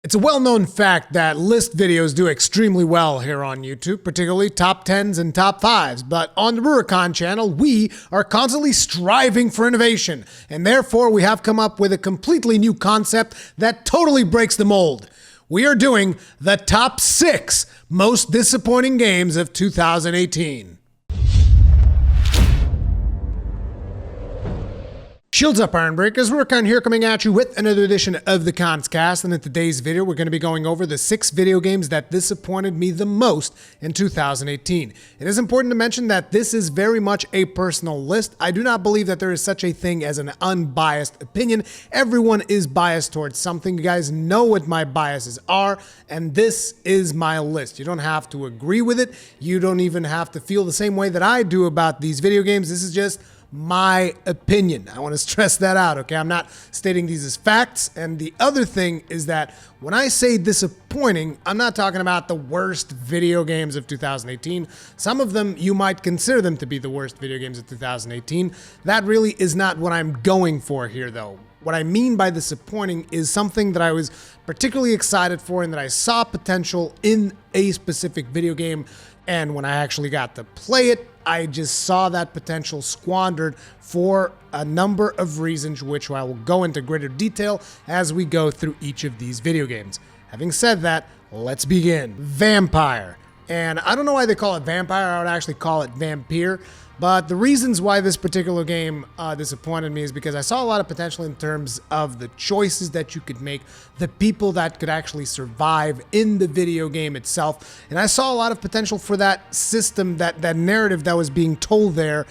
It's a well-known fact that list videos do extremely well here on YouTube, particularly top 10s and top 5s, but on the Rurikhan channel, we are constantly striving for innovation, and therefore we have come up with a completely new concept that totally breaks the mold. We are doing the top 6 most disappointing games of 2018. Shields up, Iron Breakers. Rurikhan here coming at you with another edition of the Conscast, and in today's video we're going to be going over the 6 video games that disappointed me the most in 2018. It is important to mention that this is very much a personal list. I do not believe that there is such a thing as an unbiased opinion. Everyone is biased towards something. You guys know what my biases are, and this is my list. You don't have to agree with it. You don't even have to feel the same way that I do about these video games. This is just my opinion. I want to stress that out, okay? I'm not stating these as facts. And the other thing is that when I say disappointing, I'm not talking about the worst video games of 2018. Some of them, you might consider them to be the worst video games of 2018. That really is not what I'm going for here, though. What I mean by disappointing is something that I was particularly excited for and that I saw potential in a specific video game. And when I actually got to play it, I just saw that potential squandered for a number of reasons, which I will go into greater detail as we go through each of these video games. Having said that, let's begin. Vampire. And I don't know why they call it Vampire. I would actually call it Vampire. But the reasons why this particular game disappointed me is because I saw a lot of potential in terms of the choices that you could make, the people that could actually survive in the video game itself. And I saw a lot of potential for that system, that narrative that was being told there.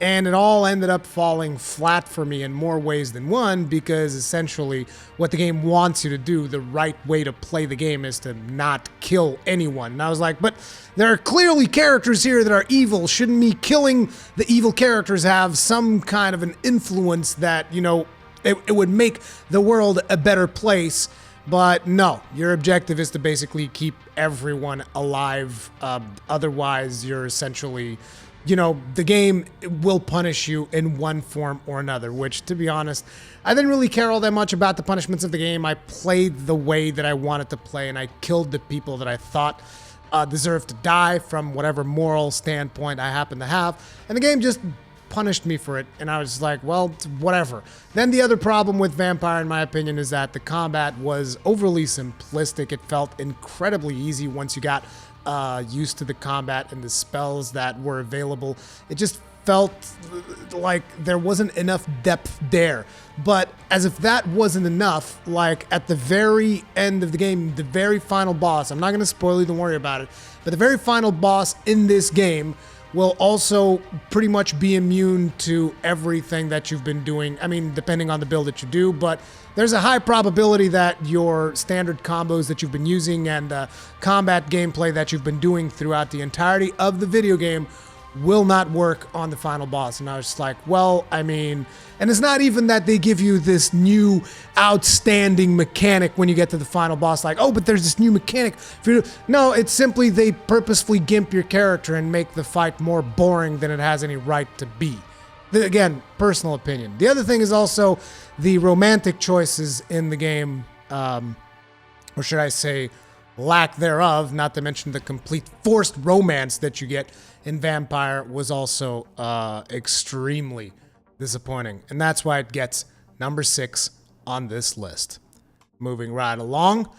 And it all ended up falling flat for me in more ways than one, because essentially what the game wants you to do, the right way to play the game, is to not kill anyone. And I was like, but there are clearly characters here that are evil. Shouldn't me killing the evil characters have some kind of an influence that, you know, it would make the world a better place? But no, your objective is to basically keep everyone alive. Otherwise, you're essentially, you know, the game will punish you in one form or another, which, to be honest, I didn't really care all that much about the punishments of the game. I played the way that I wanted to play, and I killed the people that I thought deserved to die from whatever moral standpoint I happen to have. And the game just punished me for it, and I was like, well, whatever. Then the other problem with Vampire, in my opinion, is that the combat was overly simplistic. It felt incredibly easy once you got used to the combat and the spells that were available. It just felt like there wasn't enough depth there. But as if that wasn't enough, like at the very end of the game, the very final boss, I'm not going to spoil you, don't worry about it, but the very final boss in this game will also pretty much be immune to everything that you've been doing. I mean, depending on the build that you do, but there's a high probability that your standard combos that you've been using and combat gameplay that you've been doing throughout the entirety of the video game will not work on the final boss. And I was just like, well, I mean, and it's not even that they give you this new outstanding mechanic when you get to the final boss, like, oh, but there's this new mechanic. No, it's simply they purposefully gimp your character and make the fight more boring than it has any right to be. Again, personal opinion. The other thing is also the romantic choices in the game, or should I say lack thereof, not to mention the complete forced romance that you get in Vampire, was also extremely disappointing. And that's why it gets number 6 on this list. Moving right along.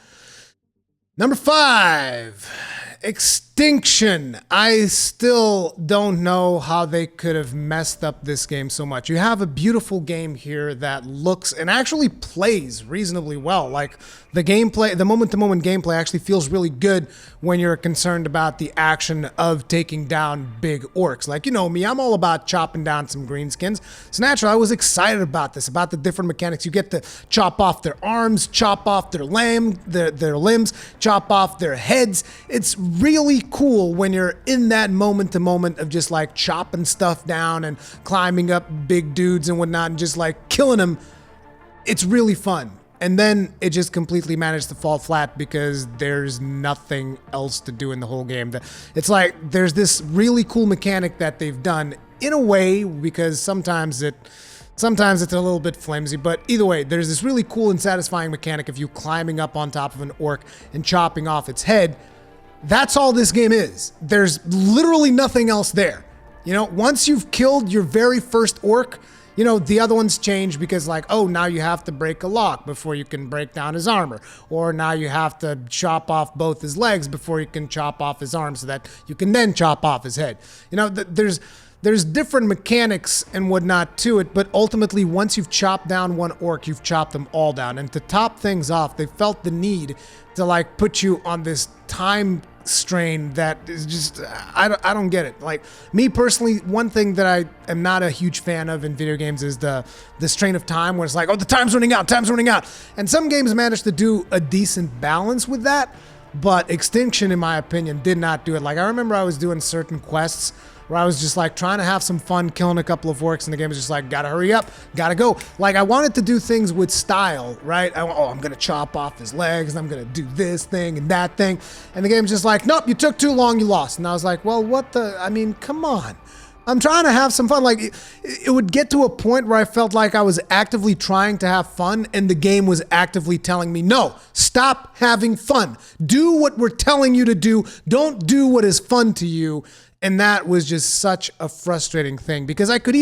Number 5, Extinction. I still don't know how they could have messed up this game so much. You have a beautiful game here that looks and actually plays reasonably well. Like, the gameplay, the moment-to-moment gameplay actually feels really good when you're concerned about the action of taking down big orcs. Like, you know me, I'm all about chopping down some greenskins. So naturally, I was excited about this, about the different mechanics. You get to chop off their arms, chop off their limbs, chop off their heads. It's really cool when you're in that moment-to-moment of just like chopping stuff down and climbing up big dudes and whatnot and just like killing them. It's really fun. And then it just completely managed to fall flat because there's nothing else to do in the whole game. It's like there's this really cool mechanic that they've done in a way, because sometimes it Sometimes it's a little bit flimsy, but either way, there's this really cool and satisfying mechanic of you climbing up on top of an orc and chopping off its head. That's all this game is. There's literally nothing else there. You know, once you've killed your very first orc, you know, the other ones change because like, oh, now you have to break a lock before you can break down his armor. Or now you have to chop off both his legs before you can chop off his arm so that you can then chop off his head. You know, there's different mechanics and whatnot to it, but ultimately once you've chopped down one orc, you've chopped them all down. And to top things off, they felt the need to like put you on this time strain that is just, I don't get it. Like me personally, one thing that I am not a huge fan of in video games is the strain of time where it's like, oh, the time's running out. And some games manage to do a decent balance with that, but Extinction, in my opinion, did not do it. Like I remember I was doing certain quests where I was just like trying to have some fun killing a couple of orcs, and the game was just like, gotta hurry up, gotta go. Like I wanted to do things with style, right? I'm gonna chop off his legs, and I'm gonna do this thing and that thing. And the game's just like, nope, you took too long, you lost. And I was like, well, I mean, come on. I'm trying to have some fun. Like it would get to a point where I felt like I was actively trying to have fun and the game was actively telling me, no, stop having fun. Do what we're telling you to do. Don't do what is fun to you. And that was just such a frustrating thing because I could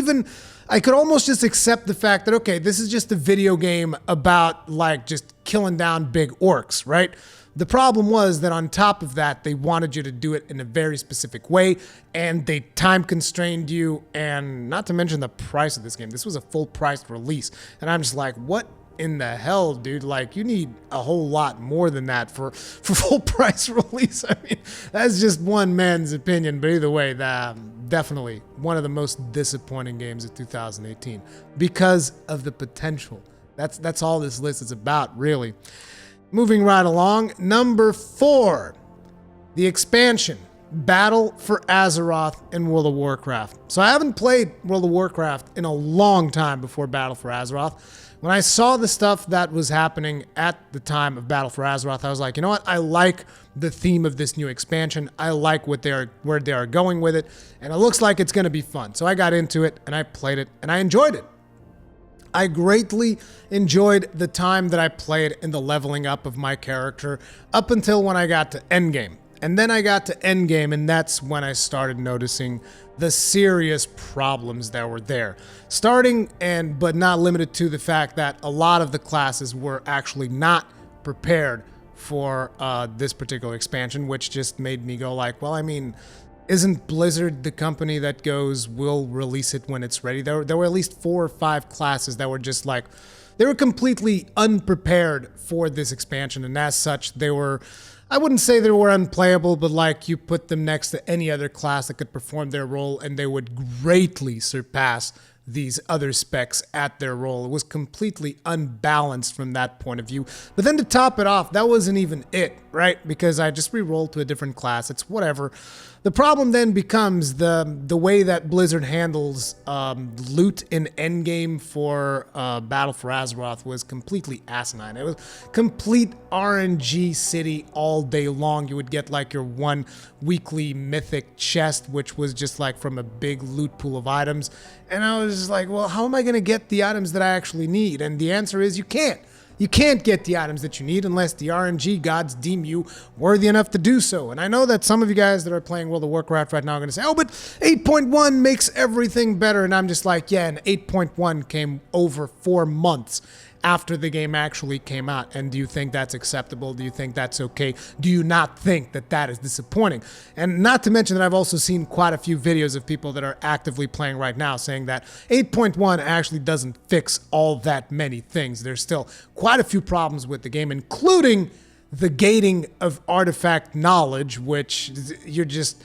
almost just accept the fact that, okay, this is just a video game about like just killing down big orcs, right? The problem was that on top of that, they wanted you to do it in a very specific way and they time constrained you, and not to mention the price of this game. This was a full priced release. And I'm just like, what in the hell, dude? Like you need a whole lot more than that for full price release. I mean, that's just one man's opinion, but either way, definitely one of the most disappointing games of 2018 because of the potential. That's all this list is about, really. Moving right along, number 4, the expansion, Battle for Azeroth in World of Warcraft. So I haven't played World of Warcraft in a long time before Battle for Azeroth. When I saw the stuff that was happening at the time of Battle for Azeroth, I was like, you know what? I like the theme of this new expansion. I like where they are going with it, and it looks like it's going to be fun. So I got into it, and I played it, and I enjoyed it. I greatly enjoyed the time that I played in the leveling up of my character up until when I got to endgame. And then I got to endgame, and that's when I started noticing the serious problems that were there. Starting but not limited to the fact that a lot of the classes were actually not prepared for this particular expansion, which just made me go like, well, I mean, isn't Blizzard the company that goes, we'll release it when it's ready? There were at least 4 or 5 classes that were just like, they were completely unprepared for this expansion. And as such, they were, I wouldn't say they were unplayable, but like you put them next to any other class that could perform their role and they would greatly surpass these other specs at their role. It was completely unbalanced from that point of view. But then to top it off, that wasn't even it, right? Because I just re-rolled to a different class. It's whatever. The problem then becomes the way that Blizzard handles loot in endgame for Battle for Azeroth was completely asinine. It was complete RNG city all day long. You would get like your one weekly mythic chest, which was just like from a big loot pool of items. And I was just like, well, how am I going to get the items that I actually need? And the answer is you can't. You can't get the items that you need unless the RNG gods deem you worthy enough to do so. And I know that some of you guys that are playing World of Warcraft right now are going to say, oh, but 8.1 makes everything better. And I'm just like, yeah, and 8.1 came over 4 months after the game actually came out. And do you think that's acceptable? Do you think that's okay? Do you not think that that is disappointing? And not to mention that I've also seen quite a few videos of people that are actively playing right now saying that 8.1 actually doesn't fix all that many things. There's still quite a few problems with the game, including the gating of artifact knowledge, which you're just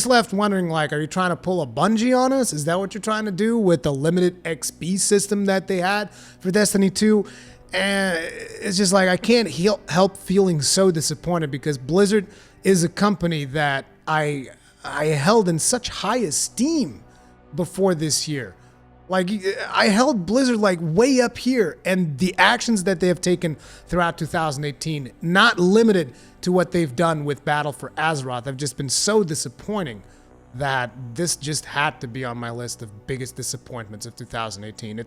left wondering, like, are you trying to pull a Bungie on us? Is that what you're trying to do with the limited XP system that they had for Destiny 2? And it's just like, I can't help feeling so disappointed because Blizzard is a company that I held in such high esteem before this year. Like, I held Blizzard like way up here, and the actions that they have taken throughout 2018, not limited to what they've done with Battle for Azeroth, have just been so disappointing. that this just had to be on my list of biggest disappointments of 2018.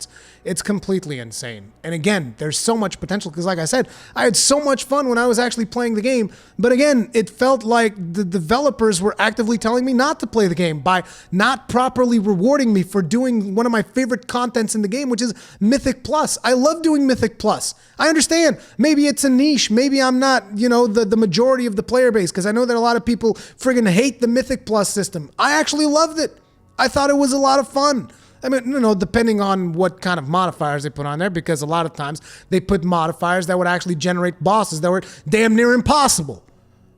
It's completely insane. And again, there's so much potential because like I said, I had so much fun when I was actually playing the game. But again, it felt like the developers were actively telling me not to play the game by not properly rewarding me for doing one of my favorite contents in the game, which is Mythic Plus. I love doing Mythic Plus. I understand. Maybe it's a niche. Maybe I'm not, the majority of the player base, because I know that a lot of people friggin' hate the Mythic Plus system. I actually loved it. I thought it was a lot of fun. I mean, depending on what kind of modifiers they put on there, because a lot of times they put modifiers that would actually generate bosses that were damn near impossible.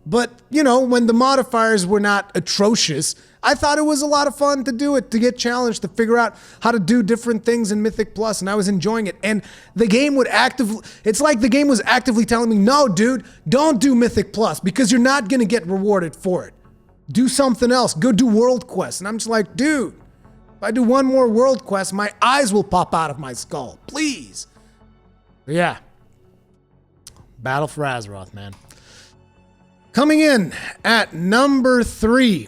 But, when the modifiers were not atrocious, I thought it was a lot of fun to do it, to get challenged, to figure out how to do different things in Mythic Plus, and I was enjoying it. And the game it's like the game was actively telling me, no, dude, don't do Mythic Plus, because you're not going to get rewarded for it. Do something else. Go do World Quest. And I'm just like, dude, if I do one more World Quest, my eyes will pop out of my skull. Please. But yeah. Battle for Azeroth, man. Coming in at number 3,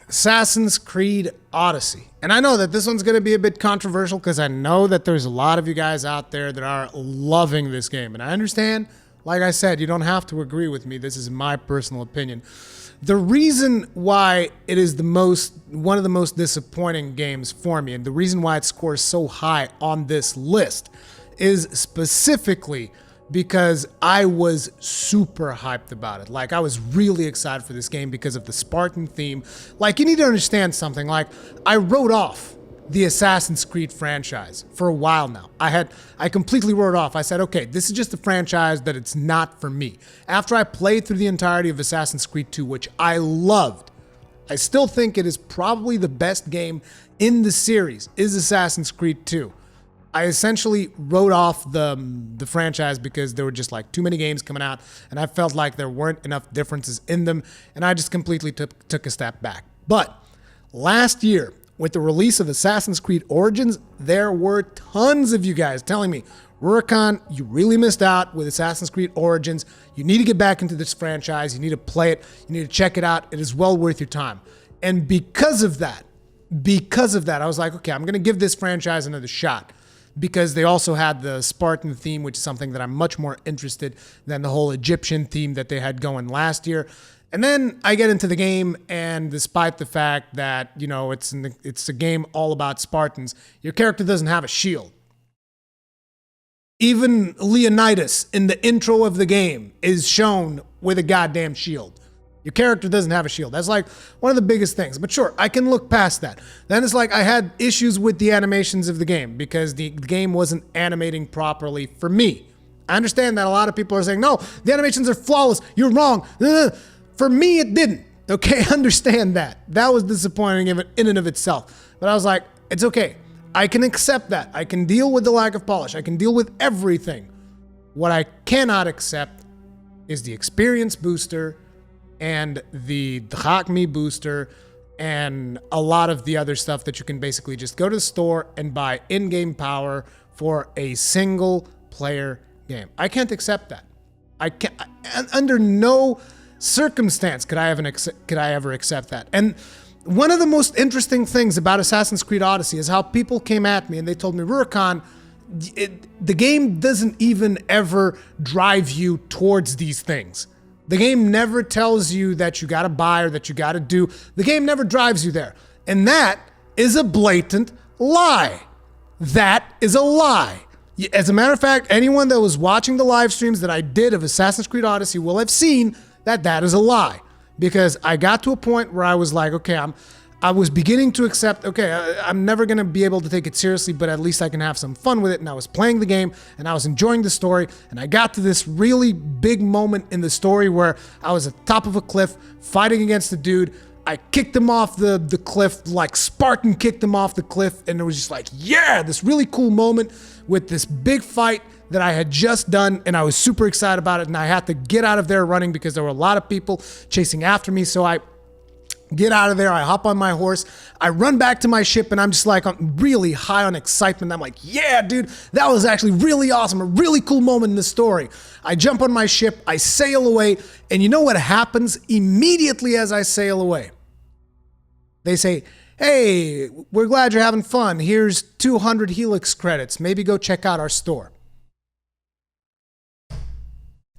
Assassin's Creed Odyssey. And I know that this one's going to be a bit controversial because I know that there's a lot of you guys out there that are loving this game. And I understand, like I said, you don't have to agree with me. This is my personal opinion. The reason why it is one of the most disappointing games for me, and the reason why it scores so high on this list, is specifically because I was super hyped about it. Like, I was really excited for this game because of the Spartan theme. Like, you need to understand something. Like, I wrote off the Assassin's Creed franchise for a while now. I completely wrote off. I said, okay, this is just a franchise that it's not for me. After I played through the entirety of Assassin's Creed 2, which I loved, I still think it is probably the best game in the series, is Assassin's Creed 2. I essentially wrote off the franchise because there were just like too many games coming out, and I felt like there weren't enough differences in them, and I just completely took a step back. But last year, with the release of Assassin's Creed Origins, there were tons of you guys telling me, Rurikhan, you really missed out with Assassin's Creed Origins. You need to get back into this franchise. You need to play it. You need to check it out. It is well worth your time. And because of that, I was like, okay, I'm going to give this franchise another shot, because they also had the Spartan theme, which is something that I'm much more interested than the whole Egyptian theme that they had going last year. And then I get into the game, and despite the fact that, it's a game all about Spartans, your character doesn't have a shield. Even Leonidas in the intro of the game is shown with a goddamn shield. Your character doesn't have a shield. That's like one of the biggest things. But sure, I can look past that. Then it's like I had issues with the animations of the game because the game wasn't animating properly for me. I understand that a lot of people are saying, no, the animations are flawless. You're wrong. For me, it didn't. Okay, understand that. That was disappointing in and of itself. But I was like, it's okay. I can accept that. I can deal with the lack of polish. I can deal with everything. What I cannot accept is the experience booster and the Drachmi booster and a lot of the other stuff that you can basically just go to the store and buy in-game power for a single player game. I can't accept that. I can't, under no circumstance could I ever accept that. And one of the most interesting things about Assassin's Creed Odyssey is how people came at me and they told me, Rurikhan, the game doesn't even ever drive you towards these things. The game never tells you that you gotta buy or that you gotta do. The game never drives you there. And that is a blatant lie. That is a lie. As a matter of fact, anyone that was watching the live streams that I did of Assassin's Creed Odyssey will have seen that is a lie. Because I got to a point where I was like, okay, I was beginning to accept, okay, I'm never going to be able to take it seriously, but at least I can have some fun with it. And I was playing the game and I was enjoying the story. And I got to this really big moment in the story where I was at the top of a cliff fighting against a dude. I kicked him off the cliff, like Spartan kicked him off the cliff. And it was just like, yeah, this really cool moment with this big fight that I had just done. And I was super excited about it. And I had to get out of there running because there were a lot of people chasing after me. So I get out of there, I hop on my horse, I run back to my ship, and I'm just like, I'm really high on excitement. I'm like, yeah, dude, that was actually really awesome, a really cool moment in the story. I jump on my ship, I sail away, and you know what happens immediately as I sail away? They say, hey, we're glad you're having fun. Here's 200 Helix credits. Maybe go check out our store.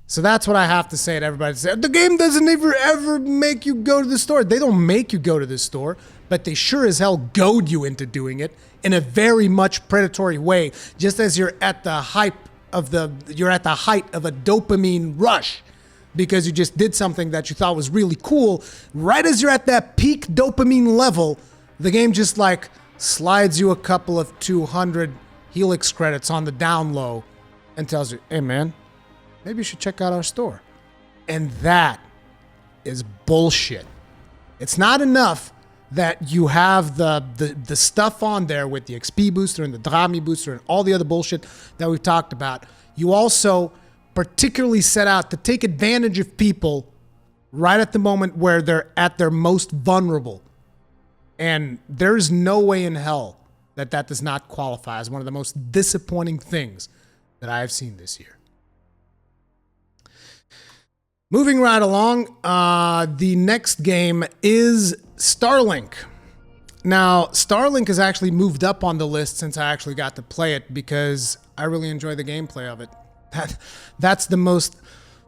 So that's what I have to say to everybody. The game doesn't ever make you go to the store. They don't make you go to the store, but they sure as hell goad you into doing it in a very much predatory way, just as you're at the height of a dopamine rush because you just did something that you thought was really cool. Right as you're at that peak dopamine level, the game just like slides you a couple of 200 Helix credits on the down low and tells you, hey man, maybe you should check out our store. And that is bullshit. It's not enough that you have the stuff on there with the XP booster and the Drami booster and all the other bullshit that we've talked about. You also particularly set out to take advantage of people right at the moment where they're at their most vulnerable. And there's no way in hell that does not qualify as one of the most disappointing things that I have seen this year. Moving right along, the next game is StarLink. Now, StarLink has actually moved up on the list since I actually got to play it because I really enjoy the gameplay of it. That's the most...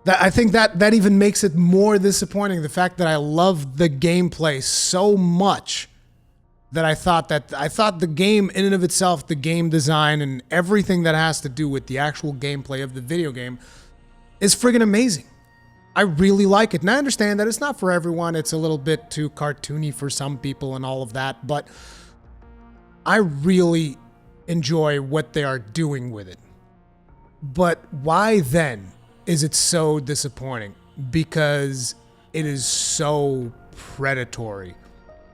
I think that even makes it more disappointing. The fact that I love the gameplay so much that I thought the game in and of itself, the game design and everything that has to do with the actual gameplay of the video game is friggin' amazing. I really like it. And I understand that it's not for everyone. It's a little bit too cartoony for some people and all of that. But I really enjoy what they are doing with it. But why then is it so disappointing? Because it is so predatory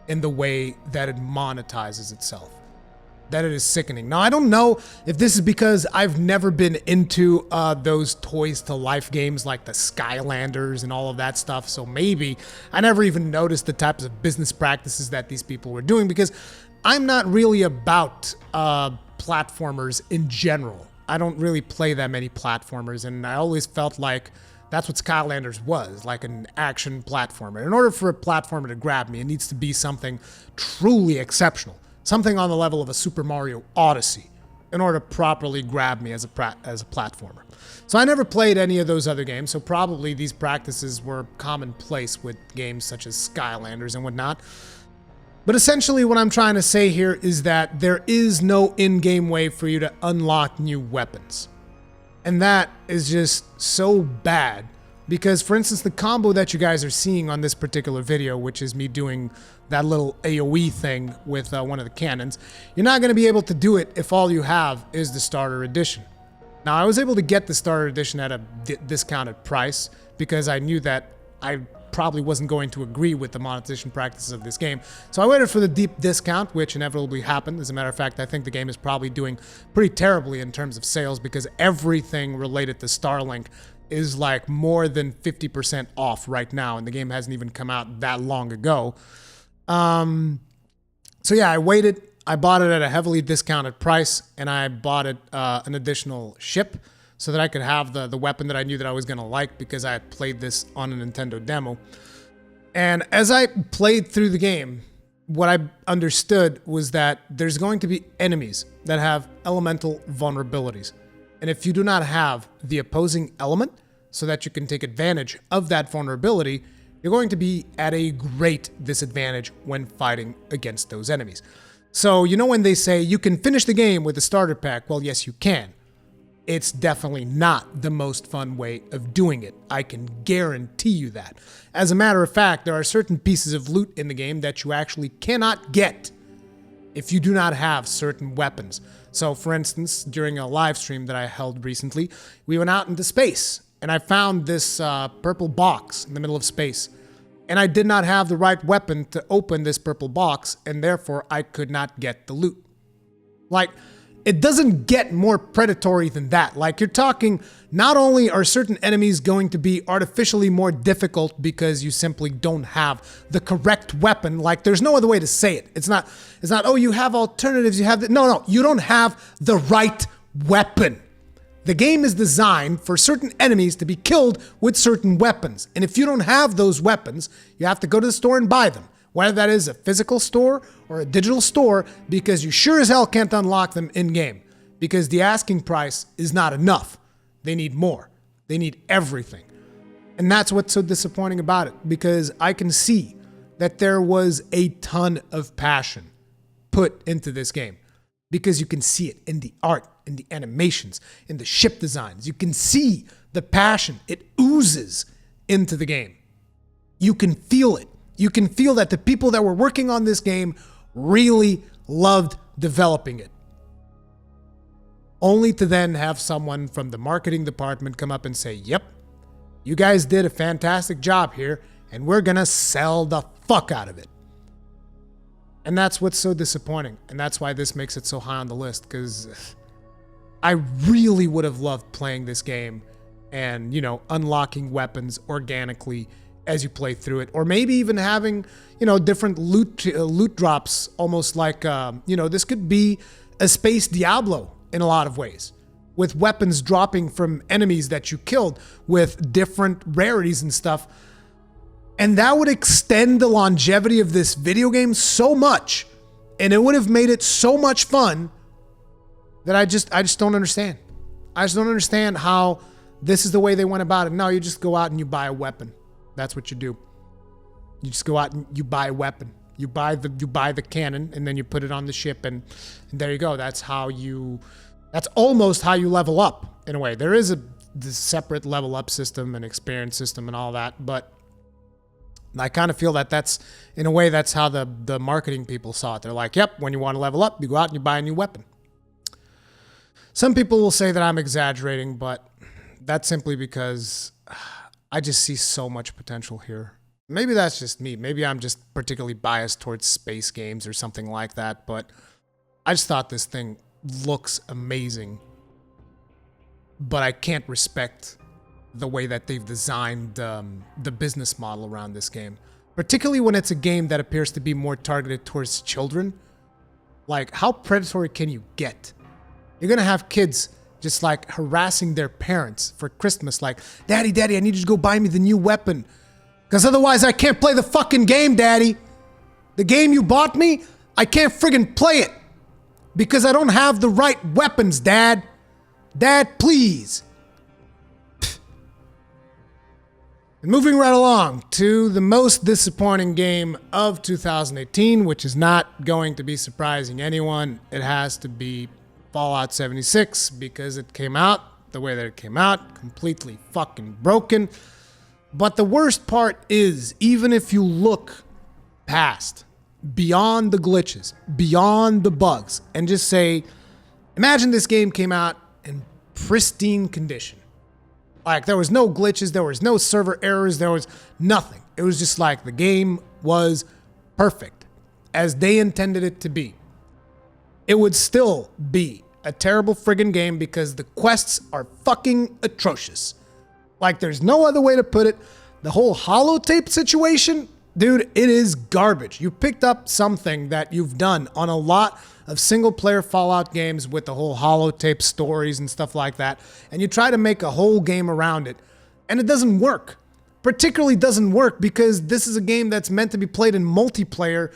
in the way that it monetizes itself. That it is sickening. Now, I don't know if this is because I've never been into those toys to life games like the Skylanders and all of that stuff. So maybe I never even noticed the types of business practices that these people were doing because I'm not really about platformers in general. I don't really play that many platformers, and I always felt like that's what Skylanders was, like an action platformer. In order for a platformer to grab me, it needs to be something truly exceptional. Something on the level of a Super Mario Odyssey in order to properly grab me as a platformer. So I never played any of those other games, so probably these practices were commonplace with games such as Skylanders and whatnot. But essentially what I'm trying to say here is that there is no in-game way for you to unlock new weapons. And that is just so bad because, for instance, the combo that you guys are seeing on this particular video, which is me doing that little AoE thing with one of the cannons, you're not going to be able to do it if all you have is the starter edition. Now, I was able to get the starter edition at a discounted price because I knew that I probably wasn't going to agree with the monetization practices of this game. So I waited for the deep discount, which inevitably happened. As a matter of fact, I think the game is probably doing pretty terribly in terms of sales because everything related to StarLink is like more than 50% off right now, and the game hasn't even come out that long ago. So yeah, I waited. I bought it at a heavily discounted price, and I bought it an additional ship so that I could have the weapon that I knew that I was going to like because I had played this on a Nintendo demo. And as I played through the game, what I understood was that there's going to be enemies that have elemental vulnerabilities. And if you do not have the opposing element so that you can take advantage of that vulnerability, you're going to be at a great disadvantage when fighting against those enemies. So, you know when they say you can finish the game with a starter pack? Well, yes, you can. It's definitely not the most fun way of doing it. I can guarantee you that. As a matter of fact, there are certain pieces of loot in the game that you actually cannot get if you do not have certain weapons. So, for instance, during a live stream that I held recently, we went out into space, and I found this purple box in the middle of space. And I did not have the right weapon to open this purple box, and therefore I could not get the loot. Like, it doesn't get more predatory than that. Like, you're talking, not only are certain enemies going to be artificially more difficult because you simply don't have the correct weapon. Like, there's no other way to say it. It's not, oh, you have alternatives, you have the, no, you don't have the right weapon. The game is designed for certain enemies to be killed with certain weapons. And if you don't have those weapons, you have to go to the store and buy them. whether that is a physical store or a digital store, because you sure as hell can't unlock them in-game because the asking price is not enough. They need more. They need everything. And that's what's so disappointing about it, because I can see that there was a ton of passion put into this game, because you can see it in the art, in the animations, in the ship designs. You can see the passion. It oozes into the game. You can feel it. You can feel that the people that were working on this game really loved developing it. Only to then have someone from the marketing department come up and say, yep, you guys did a fantastic job here, and we're gonna sell the fuck out of it. And that's what's so disappointing. And that's why this makes it so high on the list, because I really would have loved playing this game and, unlocking weapons organically as you play through it, or maybe even having, different loot drops, almost like, this could be a space Diablo in a lot of ways, with weapons dropping from enemies that you killed with different rarities and stuff. And that would extend the longevity of this video game so much, and it would have made it so much fun that I just don't understand. I just don't understand how this is the way they went about it. No, you just go out and you buy a weapon. That's what you do. You just go out and you buy a weapon. You buy the cannon, and then you put it on the ship, and there you go. That's almost how you level up in a way. There is this separate level up system and experience system and all that, but I kind of feel that that's how the marketing people saw it. They're like, yep, when you want to level up, you go out and you buy a new weapon. Some people will say that I'm exaggerating, but that's simply because I just see so much potential here. Maybe that's just me. Maybe I'm just particularly biased towards space games or something like that, but I just thought this thing looks amazing. But I can't respect the way that they've designed the business model around this game, particularly when it's a game that appears to be more targeted towards children. Like, how predatory can you get? You're gonna have kids just like harassing their parents for Christmas, like, Daddy, I need you to go buy me the new weapon, because otherwise I can't play the fucking game, Daddy. The game you bought me, I can't friggin' play it because I don't have the right weapons, Dad. Dad, please. And moving right along to the most disappointing game of 2018, which is not going to be surprising anyone. It has to be Fallout 76, because it came out the way that it came out, completely fucking broken. But the worst part is, even if you look past, beyond the glitches, beyond the bugs, and just say, imagine this game came out in pristine condition. Like, there was no glitches, there was no server errors, there was nothing. It was just like the game was perfect, as they intended it to be. It would still be a terrible friggin' game, because the quests are fucking atrocious. Like, there's no other way to put it. The whole holotape situation, dude, it is garbage. You picked up something that you've done on a lot of single-player Fallout games with the whole holotape stories and stuff like that, and you try to make a whole game around it, and it doesn't work. Particularly doesn't work because this is a game that's meant to be played in multiplayer,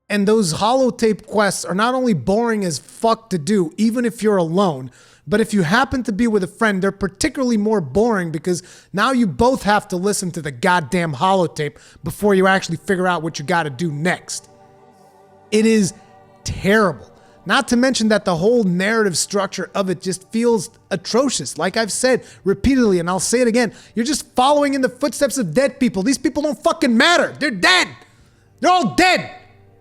and those holotape quests are not only boring as fuck to do, even if you're alone, but if you happen to be with a friend, they're particularly more boring, because now you both have to listen to the goddamn holotape before you actually figure out what you gotta do next. It is terrible. Not to mention that the whole narrative structure of it just feels atrocious. Like I've said repeatedly, and I'll say it again, you're just following in the footsteps of dead people. These people don't fucking matter. They're dead. They're all dead.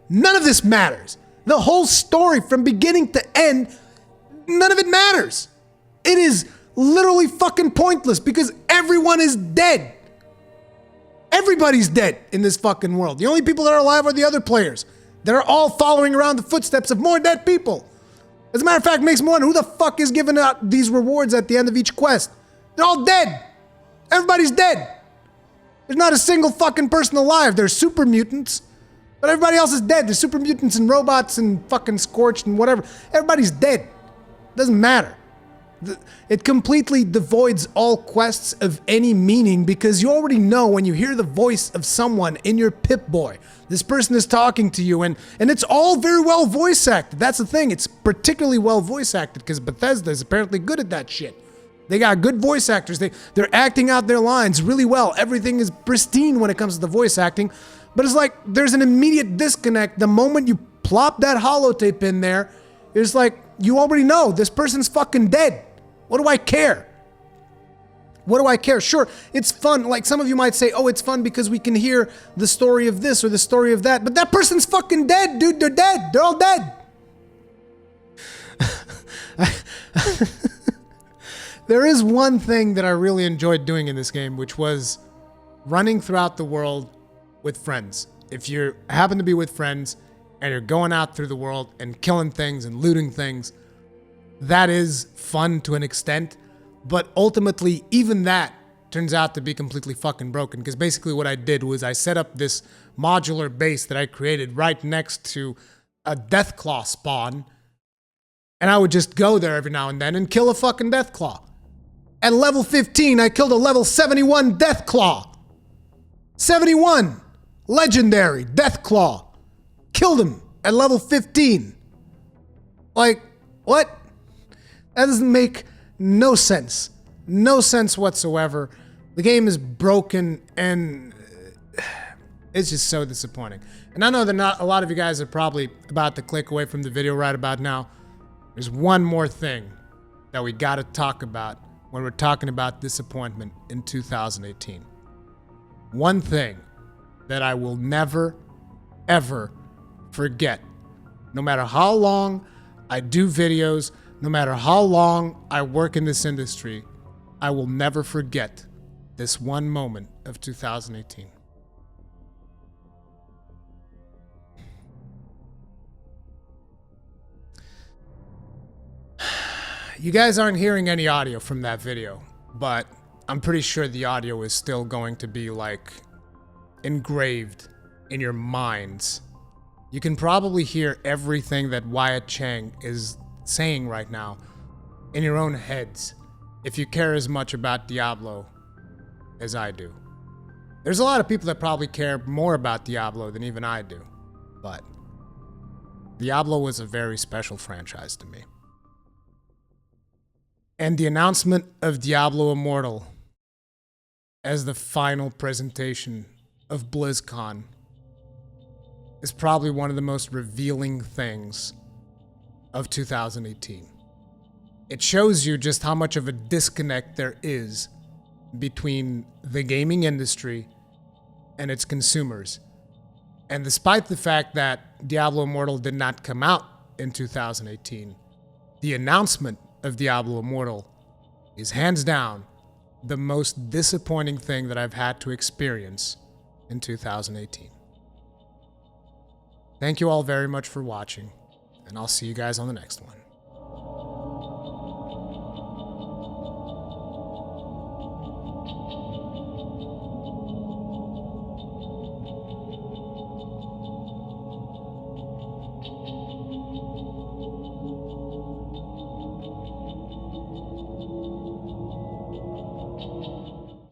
None of this matters. The whole story from beginning to end, none of it matters. It is literally fucking pointless because everyone is dead. Everybody's dead in this fucking world. The only people that are alive are the other players. They're all following around the footsteps of more dead people. As a matter of fact, it makes me wonder who the fuck is giving out these rewards at the end of each quest. They're all dead. Everybody's dead. There's not a single fucking person alive. There's super mutants, but everybody else is dead. There's super mutants and robots and fucking Scorched and whatever. Everybody's dead. Doesn't matter. It completely devoids all quests of any meaning because you already know when you hear the voice of someone in your Pip-Boy, this person is talking to you, and it's all very well voice acted. That's the thing. It's particularly well voice acted because Bethesda is apparently good at that shit. They got good voice actors. They're acting out their lines really well. Everything is pristine when it comes to the voice acting. But it's like there's an immediate disconnect the moment you plop that holotape in there. It's like you already know this person's fucking dead. What do I care? What do I care? Sure, it's fun. Like some of you might say, oh, it's fun because we can hear the story of this or the story of that. But that person's fucking dead, dude. They're dead. They're all dead. There is one thing that I really enjoyed doing in this game, which was running throughout the world with friends. If you happen to be with friends and you're going out through the world and killing things and looting things, that is fun to an extent. But ultimately, even that turns out to be completely fucking broken because basically what I did was I set up this modular base that I created right next to a Deathclaw spawn, and I would just go there every now and then and kill a fucking Deathclaw. At level 15, I killed a level 71 Deathclaw. 71! Legendary Deathclaw. Killed him at level 15. Like, what? That doesn't make no sense. No sense whatsoever. The game is broken and it's just so disappointing. And I know that not a lot of you guys are probably about to click away from the video right about now. There's one more thing that we gotta talk about when we're talking about disappointment in 2018. One thing that I will never, ever forget. No matter how long I do videos, no matter how long I work in this industry, I will never forget this one moment of 2018. You guys aren't hearing any audio from that video, but I'm pretty sure the audio is still going to be like engraved in your minds. You can probably hear everything that Wyatt Chang is saying right now in your own heads if you care as much about Diablo as I do. There's a lot of people that probably care more about Diablo than even I do, but Diablo was a very special franchise to me. And the announcement of Diablo Immortal as the final presentation of BlizzCon is probably one of the most revealing things of 2018. It shows you just how much of a disconnect there is between the gaming industry and its consumers. And despite the fact that Diablo Immortal did not come out in 2018, the announcement of Diablo Immortal is hands down the most disappointing thing that I've had to experience in 2018. Thank you all very much for watching, and I'll see you guys on the next one.